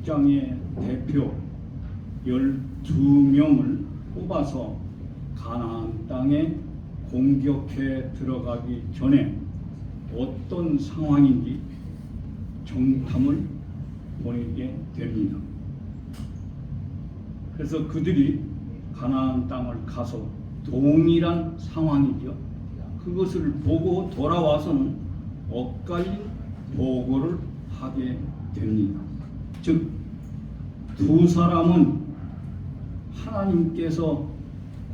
6장의 대표 12명을 뽑아서 가나안 땅에 공격해 들어가기 전에 어떤 상황인지 정탐을 보내게 됩니다. 그래서 그들이 가나안 땅을 가서 동일한 상황이죠. 그것을 보고 돌아와서는 엇갈린 보고를 하게 됩니다. 즉, 두 사람은 하나님께서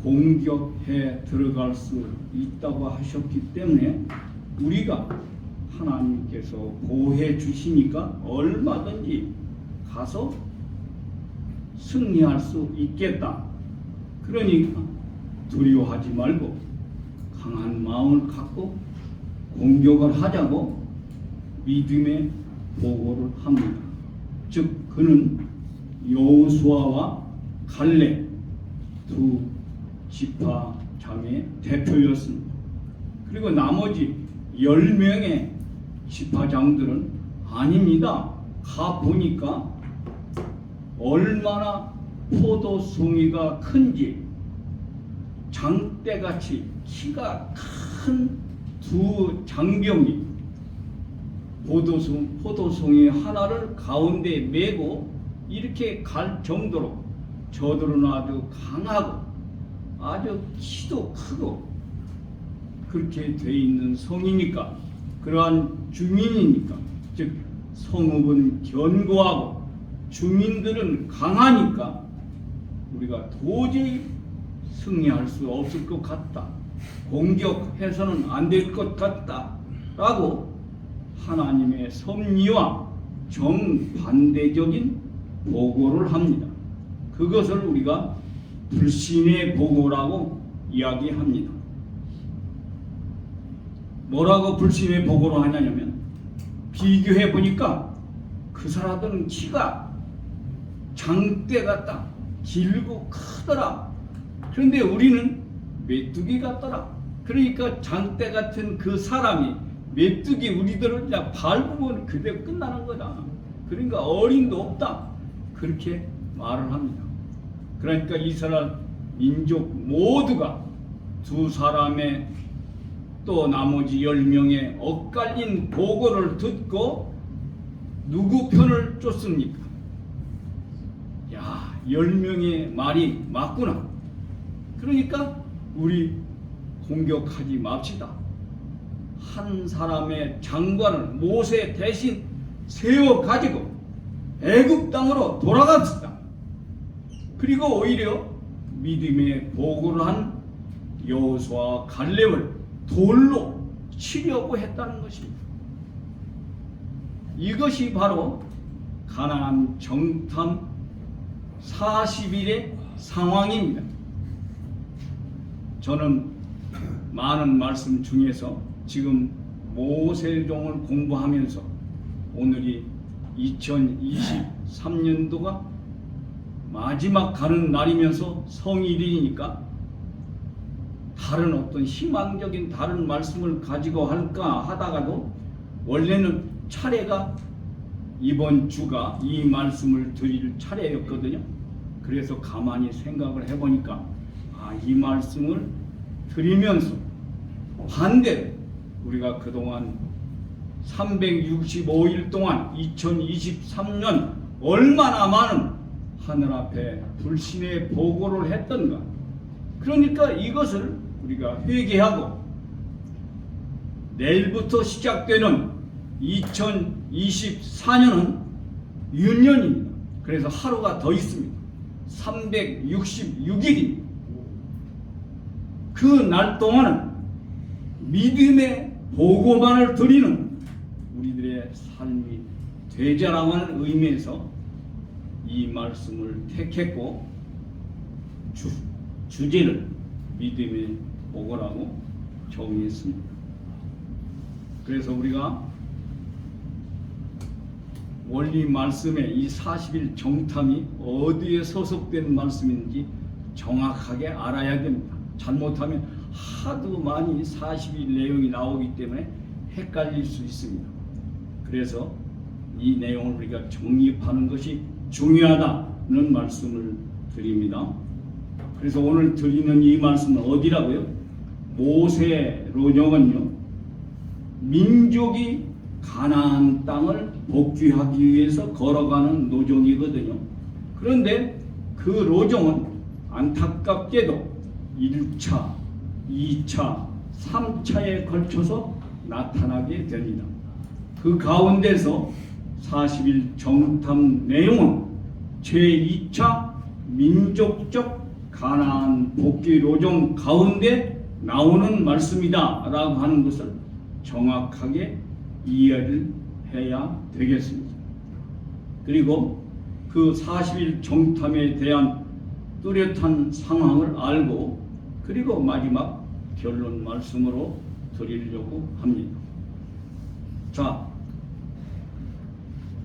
공격해 들어갈 수 있다고 하셨기 때문에 우리가 하나님께서 보호해 주시니까 얼마든지 가서 승리할 수 있겠다. 그러니까 두려워하지 말고 강한 마음을 갖고 공격을 하자고 믿음의 보고를 합니다. 즉 그는 여호수아와 갈렙 두 지파장의 대표였습니다. 그리고 나머지 10명의 지파장들은 아닙니다. 가 보니까 얼마나 포도송이가 큰지 장대같이 키가 큰 두 장병이 포도송이 하나를 가운데 메고 이렇게 갈 정도로 저들은 아주 강하고 아주 키도 크고 그렇게 돼 있는 성이니까, 그러한 주민이니까, 즉 성읍은 견고하고 주민들은 강하니까 우리가 도저히 승리할 수 없을 것 같다, 공격해서는 안 될 것 같다 라고 하나님의 섭리와 정반대적인 보고를 합니다. 그것을 우리가 불신의 보고라고 이야기합니다. 뭐라고 불신의 보고로 하냐면, 비교해 보니까 그 사람들은 키가 장대 같다, 길고 크더라. 그런데 우리는 메뚜기 같더라. 그러니까 장대 같은 그 사람이 메뚜기 우리들을 그냥 밟으면 그대로 끝나는 거다. 그러니까 어림도 없다. 그렇게 말을 합니다. 그러니까 이스라엘 민족 모두가 두 사람의 또 나머지 10명의 엇갈린 보고를 듣고 누구 편을 쫓습니까? 야, 10명의 말이 맞구나. 그러니까 우리 공격하지 맙시다. 한 사람의 장관을 모세 대신 세워 가지고 애굽 땅으로 돌아갑시다. 그리고 오히려 믿음의 보고를 한 여호수아와 갈렙을 돌로 치려고 했다는 것입니다. 이것이 바로 가나안 정탐 40일의 상황입니다. 저는 많은 말씀 중에서 지금 모세종을 공부하면서 오늘이 2023년도가 마지막 가는 날이면서 성일이니까 다른 어떤 희망적인 다른 말씀을 가지고 할까 하다가도 원래는 차례가 이번 주가 이 말씀을 드릴 차례였거든요. 그래서 가만히 생각을 해보니까 이 말씀을 드리면서 반대로 우리가 그동안 365일 동안 2023년 얼마나 많은 하늘 앞에 불신의 보고를 했던가. 그러니까 이것을 우리가 회개하고 내일부터 시작되는 2024년은 윤년입니다. 그래서 하루가 더 있습니다. 366일입니다. 그 날 동안은 믿음의 보고만을 드리는 우리들의 삶이 되자라는 의미에서 이 말씀을 택했고 주제를 믿음의 보고라고 정했습니다. 그래서 우리가 원리 말씀에 이 40일 정탐이 어디에 소속된 말씀인지 정확하게 알아야 됩니다. 잘못하면 하도 많이 40일 내용이 나오기 때문에 헷갈릴 수 있습니다. 그래서 이 내용을 우리가 정립하는 것이 중요하다는 말씀을 드립니다. 그래서 오늘 드리는 이 말씀은 어디라고요? 모세 로정은요, 민족이 가나안 땅을 복귀하기 위해서 걸어가는 노정이거든요. 그런데 그 로정은 안타깝게도 1차, 2차, 3차에 걸쳐서 나타나게 됩니다. 그 가운데서 40일 정탐 내용은 제2차 민족적 가나안 복귀 로정 가운데 나오는 말씀이다 라고 하는 것을 정확하게 이해를 해야 되겠습니다. 그리고 그 40일 정탐에 대한 뚜렷한 상황을 알고 그리고 마지막 결론 말씀으로 드리려고 합니다. 자,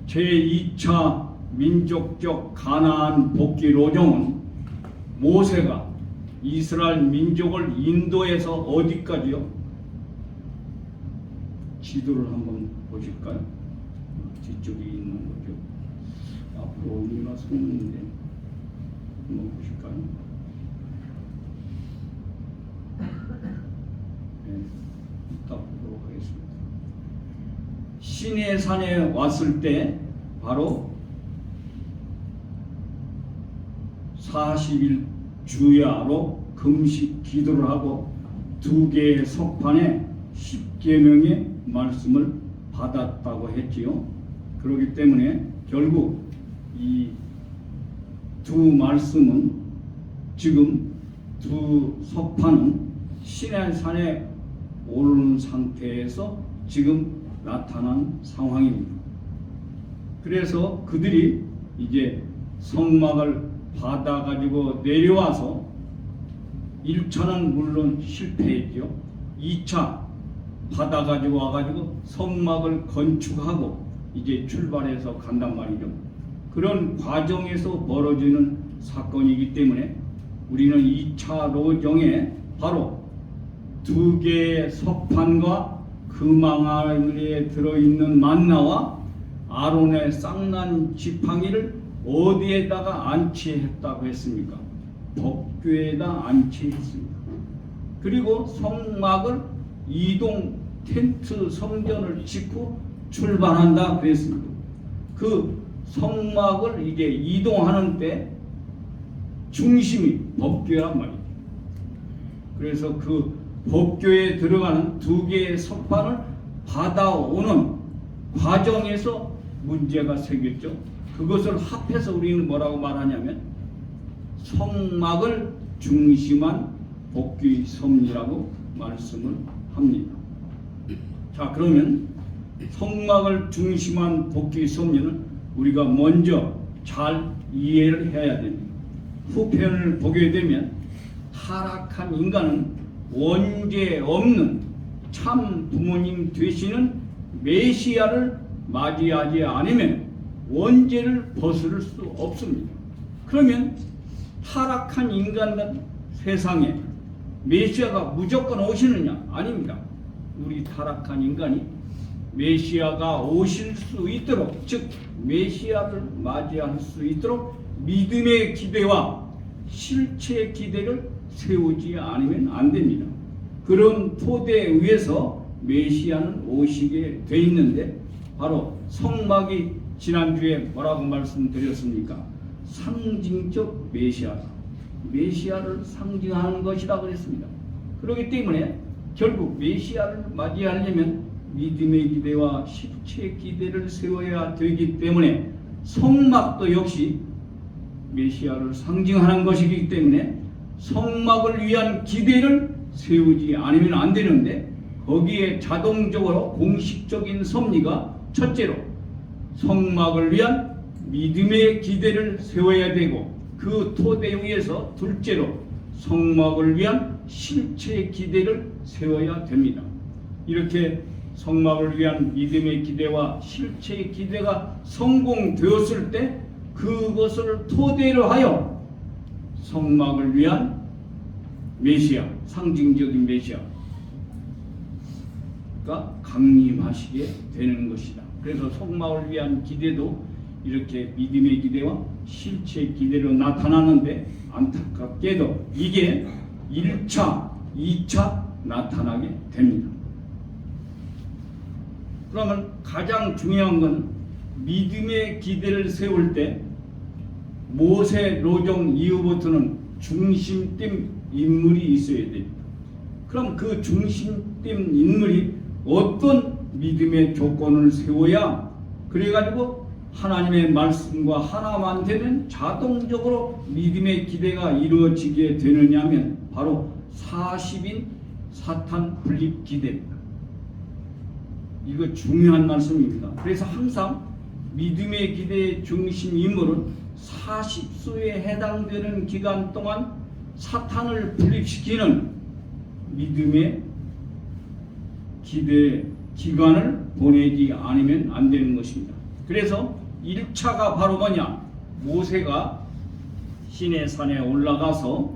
제2차 민족적 가나안 복귀 로정은 모세가 이스라엘 민족을 인도해서 어디까지요? 지도를 한번 보실까요? 뒤쪽에 있는 거죠. 앞으로 얼마나 섰는데 한번 보실까요? 네, 이따 보도록 하겠습니다. 시내산에 왔을 때 바로 40일 주야로 금식 기도를 하고 2개의 석판에 10계명의 말씀을 받았다고 했지요. 그렇기 때문에 결국 이 두 말씀은 지금 두 석판은 시내산에 오르는 상태에서 지금 나타난 상황입니다. 그래서 그들이 이제 성막을 받아가지고 내려와서 1차는 물론 실패했죠. 2차 받아가지고 와가지고 성막을 건축하고 이제 출발해서 간단 말이죠. 그런 과정에서 벌어지는 사건이기 때문에 우리는 2차 로정에 바로 2개의 석판과 그 망아리에 들어있는 만나와 아론의 쌍난 지팡이를 어디에다가 안치했다고 했습니까? 법궤에다 안치했습니다. 그리고 성막을 이동 텐트 성전을 짓고 출발한다 그랬습니다. 그 성막을 이제 이동하는 때 중심이 법궤란 말이에요. 그래서 그 법궤에 들어가는 2개의 석판을 받아오는 과정에서 문제가 생겼죠. 그것을 합해서 우리는 뭐라고 말하냐면 성막을 중심한 복귀 섭리라고 말씀을 합니다. 자, 그러면 성막을 중심한 복귀 섭리는 우리가 먼저 잘 이해를 해야 됩니다. 후편을 보게 되면 타락한 인간은 원죄 없는 참 부모님 되시는 메시아를 맞이하지 않으면 원죄를 벗을 수 없습니다. 그러면 타락한 인간은 세상에 메시아가 무조건 오시느냐? 아닙니다. 우리 타락한 인간이 메시아가 오실 수 있도록, 즉 메시아를 맞이할 수 있도록 믿음의 기대와 실체의 기대를 세우지 않으면 안 됩니다. 그런 토대에 의해서 메시아는 오시게 돼 있는데 바로 성막이 지난주에 뭐라고 말씀드렸습니까? 상징적 메시아다. 메시아를 상징하는 것이라 그랬습니다. 그렇기 때문에 결국 메시아를 맞이하려면 믿음의 기대와 실체의 기대를 세워야 되기 때문에 성막도 역시 메시아를 상징하는 것이기 때문에 성막을 위한 기대를 세우지 않으면 안 되는데 거기에 자동적으로 공식적인 섭리가 첫째로 성막을 위한 믿음의 기대를 세워야 되고 그 토대 위에서 둘째로 성막을 위한 실체의 기대를 세워야 됩니다. 이렇게 성막을 위한 믿음의 기대와 실체의 기대가 성공되었을 때 그것을 토대로 하여 성막을 위한 메시아, 상징적인 메시아가 강림하시게 되는 것이다. 그래서 성막을 위한 기대도 이렇게 믿음의 기대와 실체의 기대로 나타나는데 안타깝게도 이게 1차, 2차 나타나게 됩니다. 그러면 가장 중요한 건 믿음의 기대를 세울 때 모세 로정 이후부터는 중심된 인물이 있어야 됩니다. 그럼 그 중심된 인물이 어떤 믿음의 조건을 세워야 그래가지고 하나님의 말씀과 하나만 되면 자동적으로 믿음의 기대가 이루어지게 되느냐면 바로 40인 사탄 분립 기대입니다. 이거 중요한 말씀입니다. 그래서 항상 믿음의 기대의 중심 인물은 40수에 해당되는 기간 동안 사탄을 분립시키는 믿음의 기대 기간을 보내지 않으면 안 되는 것입니다. 그래서 1차가 바로 뭐냐? 모세가 시내산에 올라가서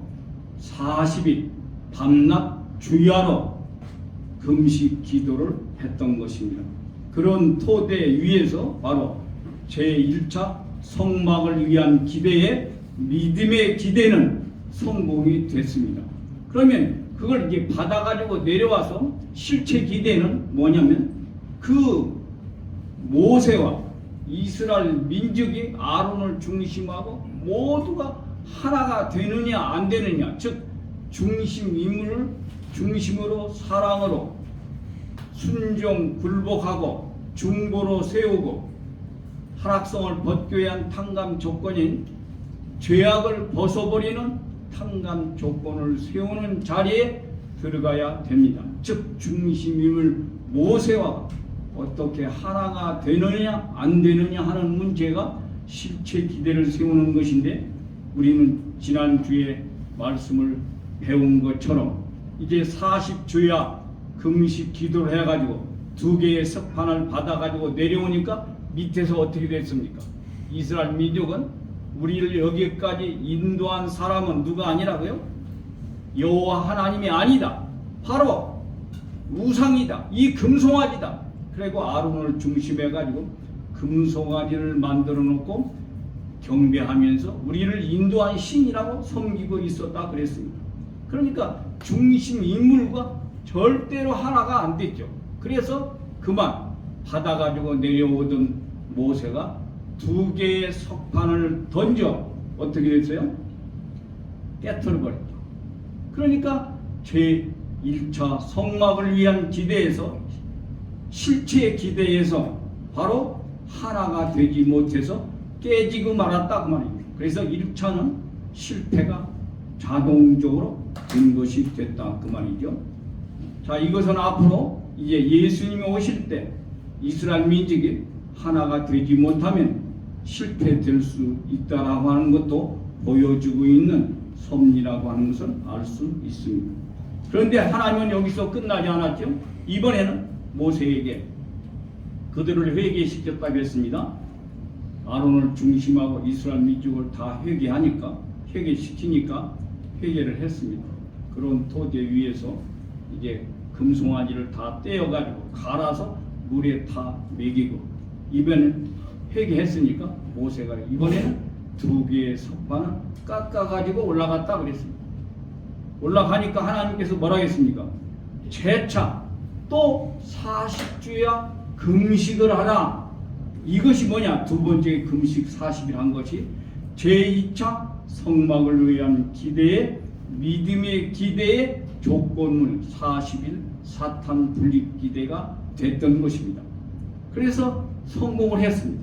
40일 밤낮 주야로 금식 기도를 했던 것입니다. 그런 토대 위에서 바로 제1차 성막을 위한 기대에 믿음의 기대는 성공이 됐습니다. 그러면 그걸 이제 받아가지고 내려와서 실체 기대는 뭐냐면 그 모세와 이스라엘 민족이 아론을 중심하고 모두가 하나가 되느냐 안 되느냐, 즉 중심 인물을 중심으로 사랑으로 순종 굴복하고 중보로 세우고 하락성을 벗겨야 한 탕감 조건인 죄악을 벗어버리는 탕감 조건을 세우는 자리에 들어가야 됩니다. 즉 중심임을 모세와 어떻게 하나가 되느냐 안 되느냐 하는 문제가 실체 기대를 세우는 것인데, 우리는 지난주에 말씀을 배운 것처럼 이제 40주야 금식 기도를 해가지고 2개의 석판을 받아가지고 내려오니까 밑에서 어떻게 됐습니까? 이스라엘 민족은 우리를 여기까지 인도한 사람은 누가 아니라고요? 여호와 하나님이 아니다. 바로 우상이다. 이 금송아지다. 그리고 아론을 중심해가지고 금송아지를 만들어 놓고 경배하면서 우리를 인도한 신이라고 섬기고 있었다 그랬습니다. 그러니까 중심 인물과 절대로 하나가 안 됐죠. 그래서 그만 받아가지고 내려오던 모세가 2개의 석판을 던져 어떻게 됐어요? 깨트려버렸죠. 그러니까 제1차 성막을 위한 기대에서 실체의 기대에서 바로 하나가 되지 못해서 깨지고 말았다 그 말입니다. 그래서 1차는 실패가 자동적으로 된 것이 됐다 그 말이죠. 자, 이것은 앞으로 이제 예수님이 오실 때 이스라엘 민족이 하나가 되지 못하면 실패될 수 있다라고 하는 것도 보여주고 있는 섭리라고 하는 것을 알 수 있습니다. 그런데 하나님은 여기서 끝나지 않았죠. 이번에는 모세에게 그들을 회개시켰다고 했습니다. 아론을 중심하고 이스라엘 민족을 다 회개시키니까 회개를 했습니다. 그런 토대 위에서 이제 금송아지를 다 떼어가지고 갈아서 물에 다 먹이고, 이번엔 회개했으니까 모세가 이번에는 2개의 석판을 깎아가지고 올라갔다 그랬습니다. 올라가니까 하나님께서 뭐라 했습니까? 재차 또 40주야 금식을 하라. 이것이 뭐냐? 2번째 금식 40일 한 것이 제2차 성막을 위한 기대의 믿음의 기대의 조건물 40일 사탄 분립 기대가 됐던 것입니다. 그래서 성공을 했습니다.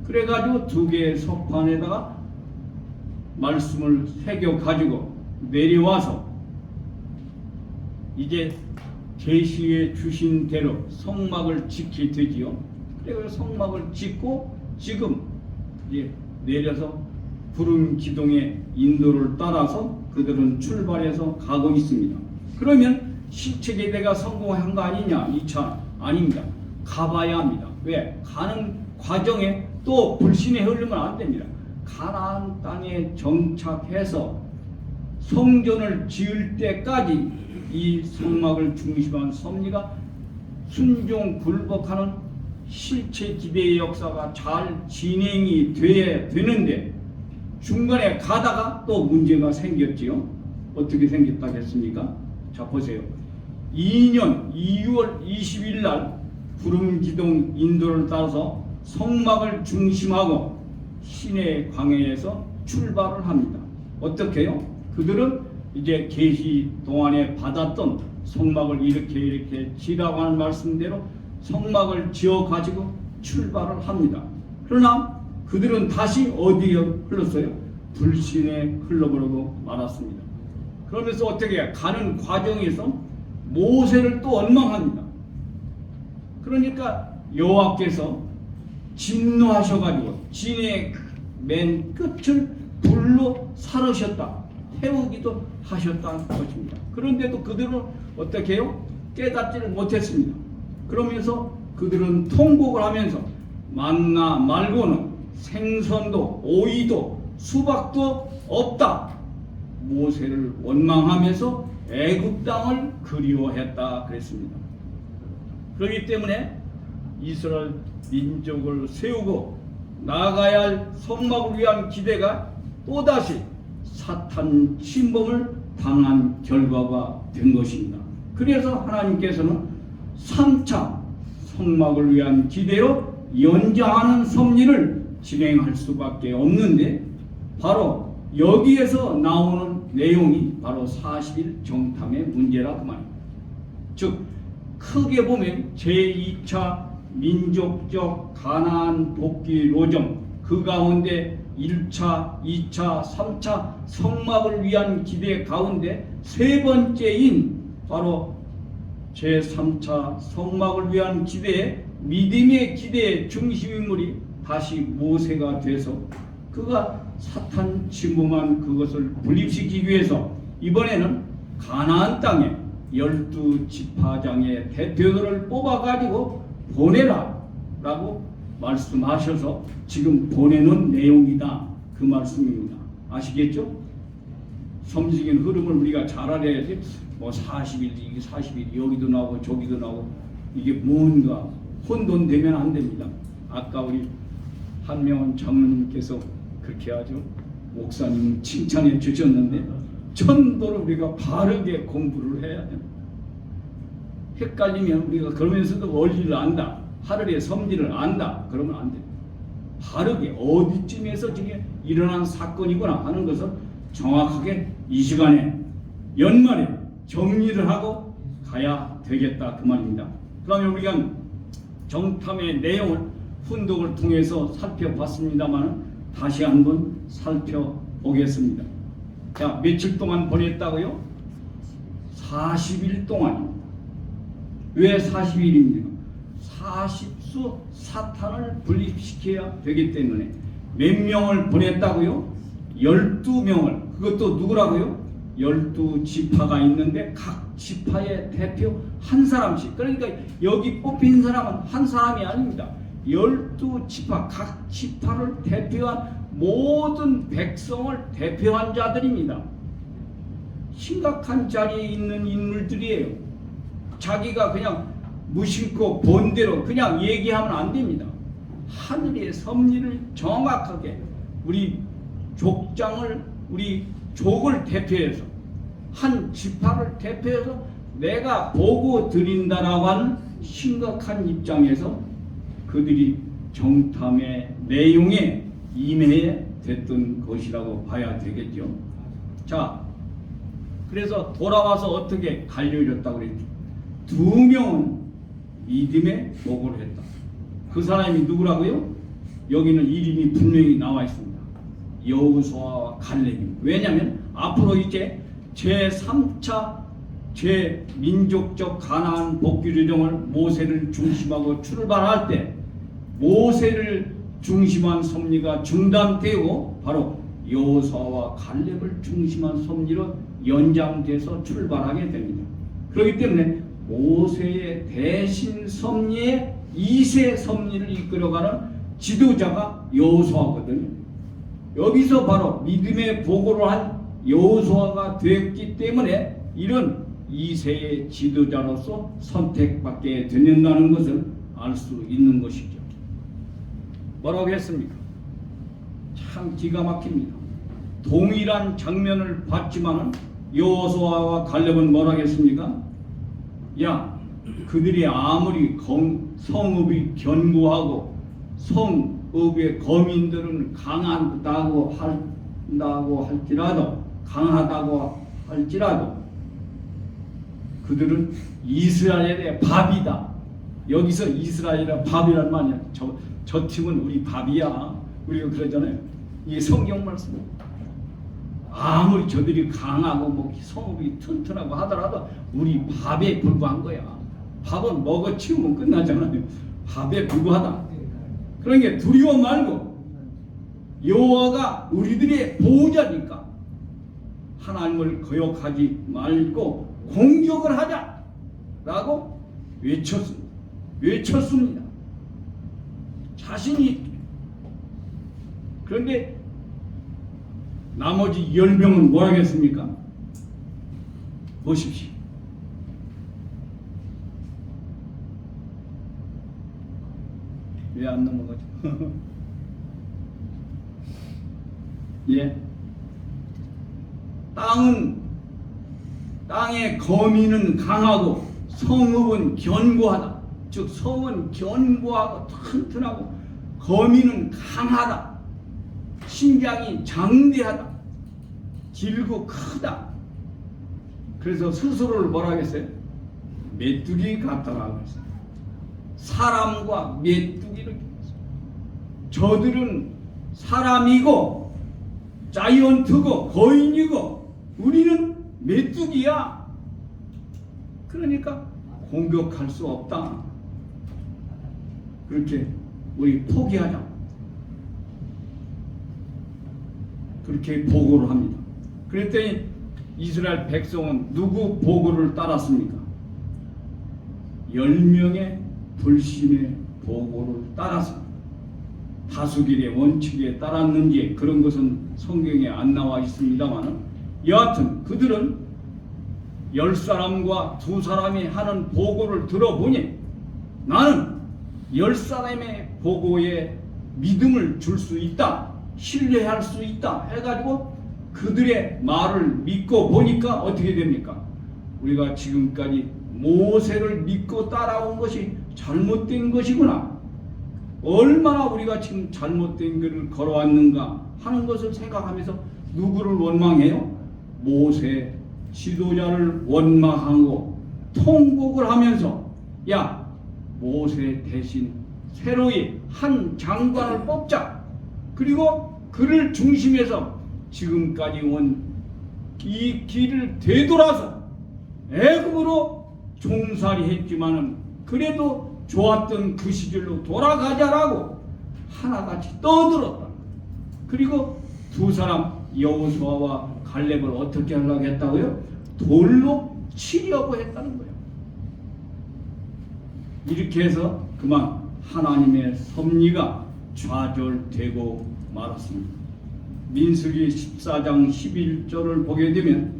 그래가지고 2개의 석판에다가 말씀을 새겨 가지고 내려와서 이제 계시에 주신 대로 성막을 지키게 되지요. 그래서 성막을 짓고 지금 이제 내려서 구름 기둥의 인도를 따라서 그들은 출발해서 가고 있습니다. 그러면 실체 기대가 성공한 거 아니냐? 2차 아닙니다. 가봐야 합니다. 왜? 가는 과정에 또 불신이 흐르면 안 됩니다. 가나안 땅에 정착해서 성전을 지을 때까지 이 성막을 중심한 섭리가 순종 굴복하는 실체 기대의 역사가 잘 진행이 돼야 되는데 중간에 가다가 또 문제가 생겼지요. 어떻게 생겼다겠습니까? 자, 보세요. 2년 2월 20일 날 구름기둥 인도를 따라서 성막을 중심하고 시내 광야에서 출발을 합니다. 어떻게 해요? 그들은 이제 계시 동안에 받았던 성막을 이렇게 지라고 하는 말씀대로 성막을 지어 가지고 출발을 합니다. 그러나 그들은 다시 어디에 흘렀어요? 불신에 흘러버리고 말았습니다. 그러면서 어떻게 해요? 가는 과정에서 모세를 또 원망합니다. 그러니까 여호와께서 진노하셔가지고 진의 맨 끝을 불로 사르셨다, 태우기도 하셨다는 것입니다. 그런데도 그들은 어떻게 해요? 깨닫지를 못했습니다. 그러면서 그들은 통곡을 하면서 만나 말고는 생선도 오이도 수박도 없다, 모세를 원망하면서 애굽 땅을 그리워했다 그랬습니다. 그렇기 때문에 이스라엘 민족을 세우고 나아가야 할 성막을 위한 기대가 또다시 사탄 침범을 당한 결과가 된 것입니다. 그래서 하나님께서는 3차 성막을 위한 기대로 연장하는 섭리를 진행할 수밖에 없는데, 바로 여기에서 나오는 내용이 바로 40일 정탐의 문제라 그 말입니다. 즉 크게 보면 제2차 민족적 가나안 복귀 로정, 그 가운데 1차, 2차, 3차 성막을 위한 기대 가운데 세 번째인 바로 제3차 성막을 위한 기대에 믿음의 기대의 중심인물이 다시 모세가 돼서 그가 사탄 침범한 그것을 분립시키기 위해서 이번에는 가나안 땅에 12지파장의 대표들을 뽑아가지고 보내라 라고 말씀하셔서 지금 보내는 내용이다 그 말씀입니다. 아시겠죠? 섬지긴 흐름을 우리가 잘 알아야지. 뭐 40일 이게 40일 여기도 나오고 저기도 나오고 이게 뭔가 혼돈되면 안 됩니다. 아까 우리 한명원 장로님께서 그렇게 아주 목사님 칭찬해 주셨는데 전도를 우리가 바르게 공부를 해야 돼요. 헷갈리면 우리가 그러면서도 원리를 안다, 하늘의 섭리를 안다 그러면 안 돼요. 바르게 어디쯤에서 지금 일어난 사건이구나 하는 것을 정확하게 이 시간에 연말에 정리를 하고 가야 되겠다 그 말입니다. 그러면 우리가 정탐의 내용을 훈독을 통해서 살펴봤습니다만 다시 한번 살펴보겠습니다. 자, 며칠 동안 보냈다고요? 40일 동안입니다. 왜 40일입니까? 40수 사탄을 분립시켜야 되기 때문에. 몇 명을 보냈다고요? 12명을. 그것도 누구라고요? 12지파가 있는데 각 지파의 대표 한 사람씩. 그러니까 여기 뽑힌 사람은 한 사람이 아닙니다. 12지파, 각 지파를 대표한 모든 백성을 대표한 자들입니다. 심각한 자리에 있는 인물들이에요. 자기가 그냥 무심코 본대로 그냥 얘기하면 안 됩니다. 하늘의 섭리를 정확하게 우리 족장을, 우리 족을 대표해서 한 지파를 대표해서 내가 보고 드린다라고 하는 심각한 입장에서 그들이 정탐의 내용에 임해야 됐던 것이라고 봐야 되겠죠. 자, 그래서 돌아와서 어떻게 갈려졌다고 그랬죠. 2명은 믿음의 보고를 했다. 그 사람이 누구라고요? 여기는 이름이 분명히 나와 있습니다. 여호수아와 갈렙입니다. 왜냐하면 앞으로 이제 제3차 제민족적 가나안 복귀 조정을 모세를 중심하고 출발할 때 모세를 중심한 섭리가 중단되고 바로 여호수아와 갈렙을 중심한 섭리로 연장돼서 출발하게 됩니다. 그렇기 때문에 모세의 대신 섭리의 2세 섭리를 이끌어가는 지도자가 여호수아거든요. 여기서 바로 믿음의 보고를 한 여호수아가 되었기 때문에 이런 2세의 지도자로서 선택받게 된다는 것을 알 수 있는 것이죠. 뭐라고 했습니까? 참 기가 막힙니다. 동일한 장면을 봤지만은 여호수아와 갈렙은 뭐라고 했습니까? 야, 그들이 아무리 성읍이 견고하고 성읍의 거민들은 강하다고 할지라도 그들은 이스라엘의 밥이다. 여기서 이스라엘의 밥이란 말이야. 저 팀은 우리 밥이야. 우리가 그러잖아요. 이 성경 말씀. 아무리 저들이 강하고 뭐 성읍이 튼튼하고 하더라도 우리 밥에 불과한 거야. 밥은 먹어 치우면 끝나잖아요. 밥에 불과하다. 그러니까 두려워 말고 여호와가 우리들의 보호자니까 하나님을 거역하지 말고 공격을 하자라고 외쳤습니다. 자신이 있게. 그런데 나머지 10명은 뭐라고 했습니까? 보십시오. 왜 안 넘어가죠? 예. 땅의 거민은 강하고 성읍은 견고하다. 즉 성은 견고하고 튼튼하고 거민은 강하다. 신장이 장대하다. 길고 크다. 그래서 스스로를 뭐라 했어요? 메뚜기 같다라고 했어요. 사람과 메뚜기를 했어요. 저들은 사람이고 자이언트고 거인이고 우리는 메뚜기야. 그러니까 공격할 수 없다. 그렇게 우리 포기하자. 그렇게 보고를 합니다. 그랬더니 이스라엘 백성은 누구 보고를 따랐습니까? 10명의 불신의 보고를 따랐습니다. 다수결의 원칙에 따랐는지 그런 것은 성경에 안 나와 있습니다만 여하튼 그들은 10사람과 2사람이 하는 보고를 들어보니 나는 10사람의 보고에 믿음을 줄 수 있다, 신뢰할 수 있다 해가지고 그들의 말을 믿고 보니까 어떻게 됩니까? 우리가 지금까지 모세를 믿고 따라온 것이 잘못된 것이구나, 얼마나 우리가 지금 잘못된 길을 걸어왔는가 하는 것을 생각하면서 누구를 원망해요? 모세 지도자를 원망하고 통곡을 하면서 야, 모세 대신 새로이 한 장관을 뽑자. 그리고 그를 중심해서 지금까지 온 이 길을 되돌아서 애굽으로 종살이 했지만은 그래도 좋았던 그 시절로 돌아가자라고 하나같이 떠들었다. 그리고 2사람 여호수아와 갈렙을 어떻게 하려고 했다고요? 돌로 치려고 했다는 거예요. 이렇게 해서 그만 하나님의 섭리가 좌절되고 말았습니다. 민수기 14장 11절을 보게 되면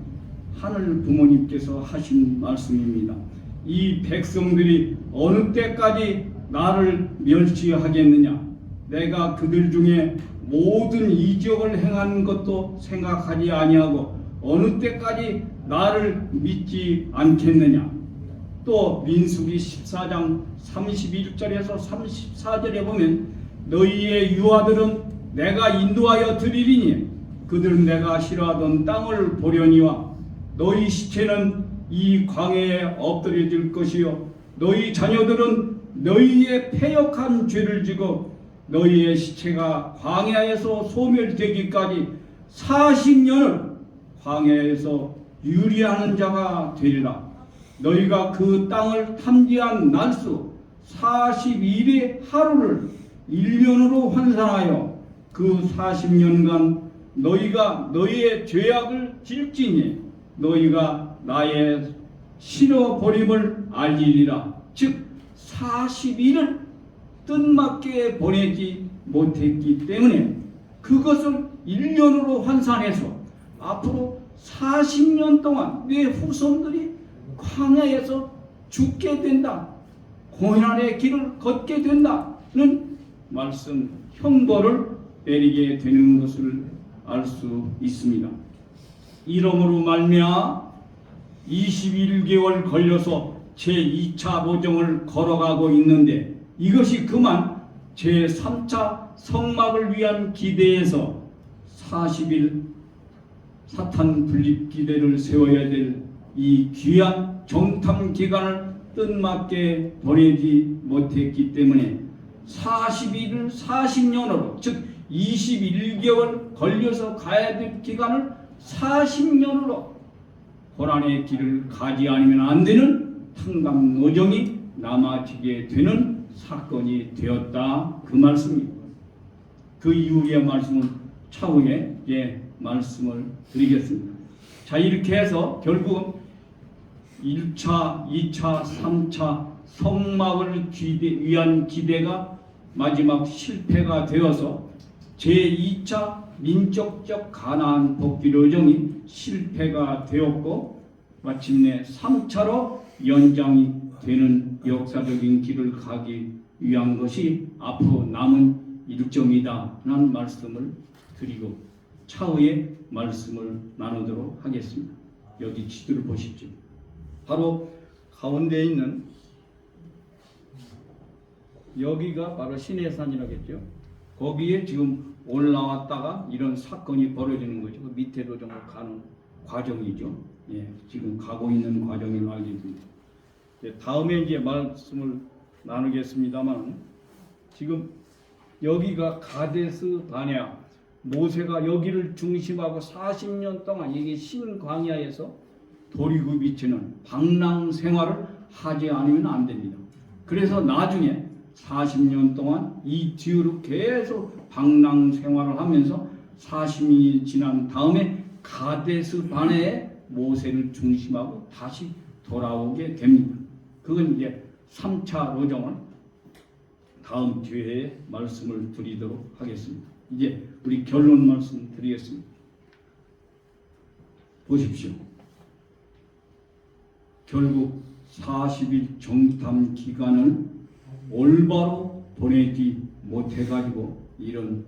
하늘 부모님께서 하신 말씀입니다. 이 백성들이 어느 때까지 나를 멸시하겠느냐? 내가 그들 중에 모든 이적을 행한 것도 생각하지 아니하고 어느 때까지 나를 믿지 않겠느냐? 또 민수기 14장 31절에서 34절에 보면 너희의 유아들은 내가 인도하여 드리리니 그들은 내가 싫어하던 땅을 보려니와 너희 시체는 이 광야에 엎드려질 것이요 너희 자녀들은 너희의 패역한 죄를 지고 너희의 시체가 광야에서 소멸되기까지 40년을 광야에서 유리하는 자가 되리라. 너희가 그 땅을 탐지한 날수 40일의 하루를 1년으로 환산하여 그 40년간 너희가 너희의 죄악을 질지니 너희가 나의 싫어버림을 알리리라. 즉 40일을 뜻맞게 보내지 못했기 때문에 그것을 1년으로 환산해서 앞으로 40년 동안 내 후손들이 광야에서 죽게 된다. 고난의 길을 걷게 된다는 말씀 형벌을 내리게 되는 것을 알 수 있습니다. 이러므로 말미암아 21개월 걸려서 제2차 로정을 걸어가고 있는데 이것이 그만 제3차 성막을 위한 기대에서 40일 사탄 분립 기대를 세워야 될 이 귀한 정탐 기간을 뜻맞게 보내지 못했기 때문에 40일을 40년으로 즉 21개월 걸려서 가야 될 기간을 40년으로 고난의 길을 가지 않으면 안 되는 탕감 노정이 남아지게 되는 사건이 되었다 그 말씀입니다. 그 이후의 말씀은 차후에 말씀을 드리겠습니다. 자, 이렇게 해서 결국은 1차, 2차, 3차 성막을 위한 기대가 마지막 실패가 되어서 제2차 민족적 가나안 복귀 여정이 실패가 되었고 마침내 3차로 연장이 되는 역사적인 길을 가기 위한 것이 앞으로 남은 일정이다라는 말씀을 드리고 차후에 말씀을 나누도록 하겠습니다. 여기 지도를 보십시오. 바로 가운데 있는 여기가 바로 시내산이라겠죠. 거기에 지금 올라왔다가 이런 사건이 벌어지는 거죠. 그 밑에로 좀 가는 과정이죠. 예, 지금 가고 있는 과정을 알겠습니다. 다음에 이제 말씀을 나누겠습니다만 지금 여기가 가데스 바네아 모세가 여기를 중심하고 40년 동안 이게 신광야에서 도리고 미치는 방랑 생활을 하지 않으면 안 됩니다. 그래서 나중에 40년 동안 이 뒤로 계속 방랑 생활을 하면서 40년이 지난 다음에 가데스 바네아에 모세를 중심하고 다시 돌아오게 됩니다. 그건 이제 3차 로정을 다음 기회에 말씀을 드리도록 하겠습니다. 이제 우리 결론 말씀 드리겠습니다. 보십시오. 결국 40일 정탐 기간을 올바로 보내지 못해가지고 이런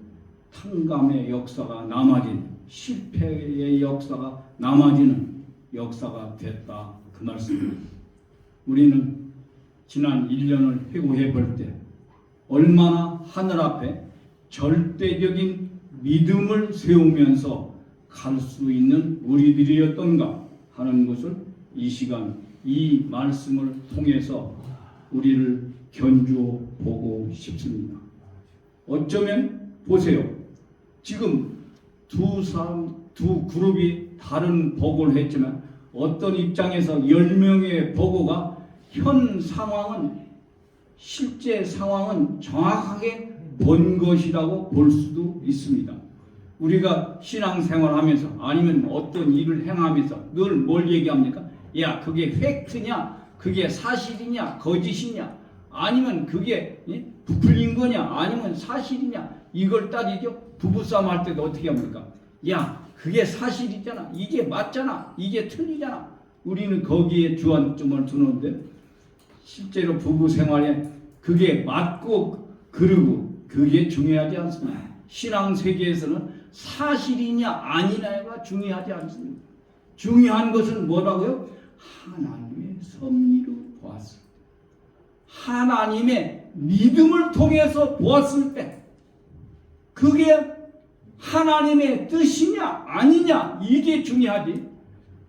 탕감의 역사가 남아진 실패의 역사가 남아지는 역사가 됐다 그 말씀입니다. 우리는 지난 1년을 회고해 볼 때 얼마나 하늘 앞에 절대적인 믿음을 세우면서 갈 수 있는 우리들이었던가 하는 것을 이 시간 이 말씀을 통해서 우리를 견주어 보고 싶습니다. 어쩌면 보세요. 지금 두 그룹이 다른 보고를 했지만 어떤 입장에서 10명의 보고가 현 상황은 실제 상황은 정확하게 본 것이라고 볼 수도 있습니다. 우리가 신앙생활하면서 아니면 어떤 일을 행하면서 늘 뭘 얘기합니까? 야, 그게 팩트냐? 그게 사실이냐? 거짓이냐? 아니면 그게 부풀린 거냐? 아니면 사실이냐? 이걸 따지죠. 부부싸움 할 때도 어떻게 합니까? 야, 그게 사실이잖아. 이게 맞잖아. 이게 틀리잖아. 우리는 거기에 주안점을 두는데 실제로 부부 생활에 그게 맞고 그르고 그게 중요하지 않습니다. 신앙 세계에서는 사실이냐 아니냐가 중요하지 않습니다. 중요한 것은 뭐라고요? 하나님의 섭리로 보았을 때, 하나님의 믿음을 통해서 보았을 때, 그게 하나님의 뜻이냐 아니냐 이게 중요하지.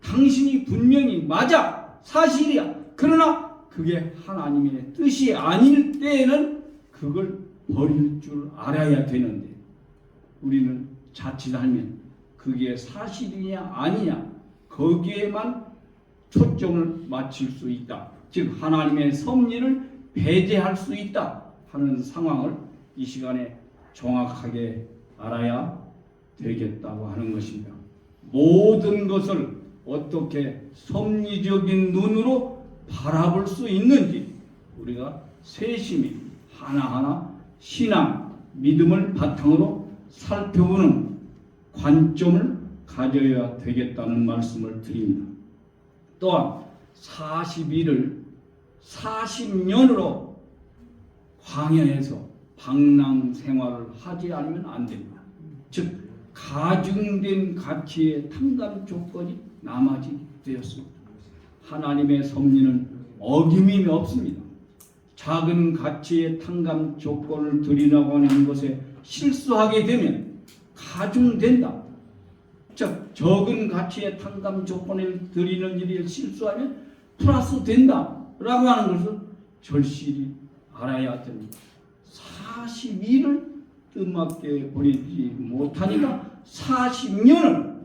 당신이 분명히 맞아 사실이야. 그러나 그게 하나님의 뜻이 아닐 때에는 그걸 버릴 줄 알아야 되는데 우리는 자칫하면 그게 사실이냐 아니냐 거기에만 초점을 맞출 수 있다. 즉 하나님의 섭리를 배제할 수 있다 하는 상황을 이 시간에 정확하게 알아야 되겠다고 하는 것입니다. 모든 것을 어떻게 섭리적인 눈으로 바라볼 수 있는지 우리가 세심히 하나하나 신앙, 믿음을 바탕으로 살펴보는 관점을 가져야 되겠다는 말씀을 드립니다. 또한 40일을 40년으로 광야에서 방랑 생활을 하지 않으면 안 됩니다. 즉 가중된 가치의 탕감 조건이 남아지게 되었습니다. 하나님의 섭리는 어김이 없습니다. 작은 가치의 탕감 조건을 드리라고 하는 것에 실수하게 되면 가중된다. 즉 적은 가치의 탕감 조건을 드리는 일에 실수하면 플러스 된다라고 하는 것을 절실히 알아야 됩니다. 42를 뜻맞게 보내지 못하니까 40년을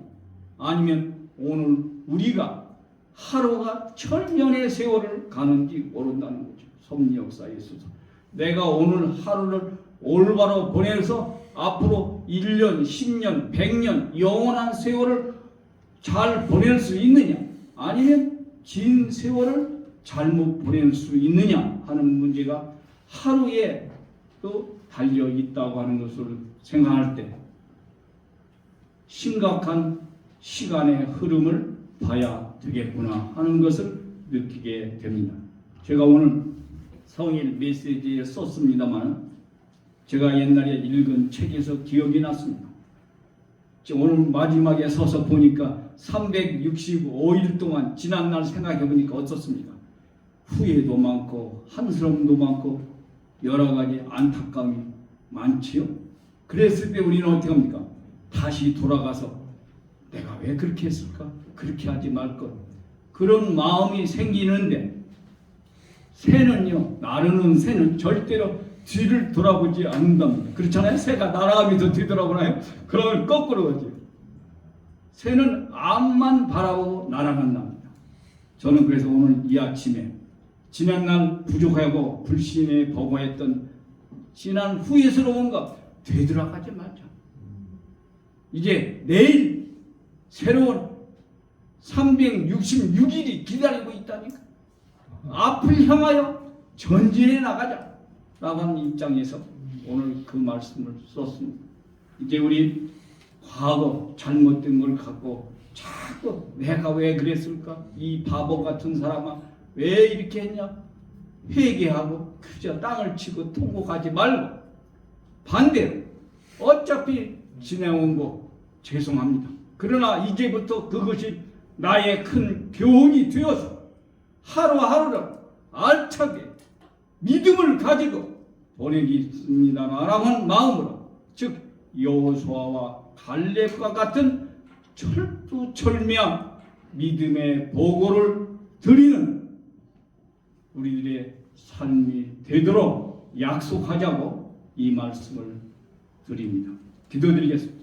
아니면 오늘 우리가 하루가 천년의 세월을 가는지 모른다는 거죠. 섭리 역사에 있어서 내가 오늘 하루를 올바로 보내서 앞으로 1년, 10년, 100년 영원한 세월을 잘 보낼 수 있느냐 아니면 긴 세월을 잘못 보낼 수 있느냐 하는 문제가 하루에 또 달려 있다고 하는 것을 생각할 때 심각한 시간의 흐름을 봐야 되겠구나 하는 것을 느끼게 됩니다. 제가 오늘 성일 메시지에 썼습니다만 제가 옛날에 읽은 책에서 기억이 났습니다. 오늘 마지막에 서서 보니까 365일 동안 지난날 생각해 보니까 어떻습니까? 후회도 많고 한스러움도 많고 여러 가지 안타까움이 많지요. 그랬을 때 우리는 어떻게 합니까? 다시 돌아가서 내가 왜 그렇게 했을까? 그렇게 하지 말걸. 그런 마음이 생기는데 새는요, 나르는 새는 절대로 뒤를 돌아보지 않는답니다. 그렇잖아요? 새가 날아가면서 뒤돌아보나요? 그러면 거꾸로 가죠. 새는 앞만 바라보고 날아간답니다. 저는 그래서 오늘 이 아침에 지난날 부족하고 불신에 버거했던 지난 후회스러운 것 되돌아가지 말자. 이제 내일 새로운 366일이 기다리고 있다니까. 앞을 향하여 전진해 나가자 라고 하는 입장에서 오늘 그 말씀을 썼습니다. 이제 우리 과거 잘못된 걸 갖고 자꾸 내가 왜 그랬을까? 이 바보 같은 사람아 왜 이렇게 했냐? 회개하고 그저 땅을 치고 통곡하지 말고 반대로 어차피 지내온 거 죄송합니다. 그러나 이제부터 그것이 나의 큰 교훈이 되어서 하루하루를 알차게 믿음을 가지고 보내겠습니다라고 하는 마음으로 즉 여호수아와 갈렙과 같은 철두철미한 믿음의 보고를 드리는 우리들의 삶이 되도록 약속하자고 이 말씀을 드립니다. 기도드리겠습니다.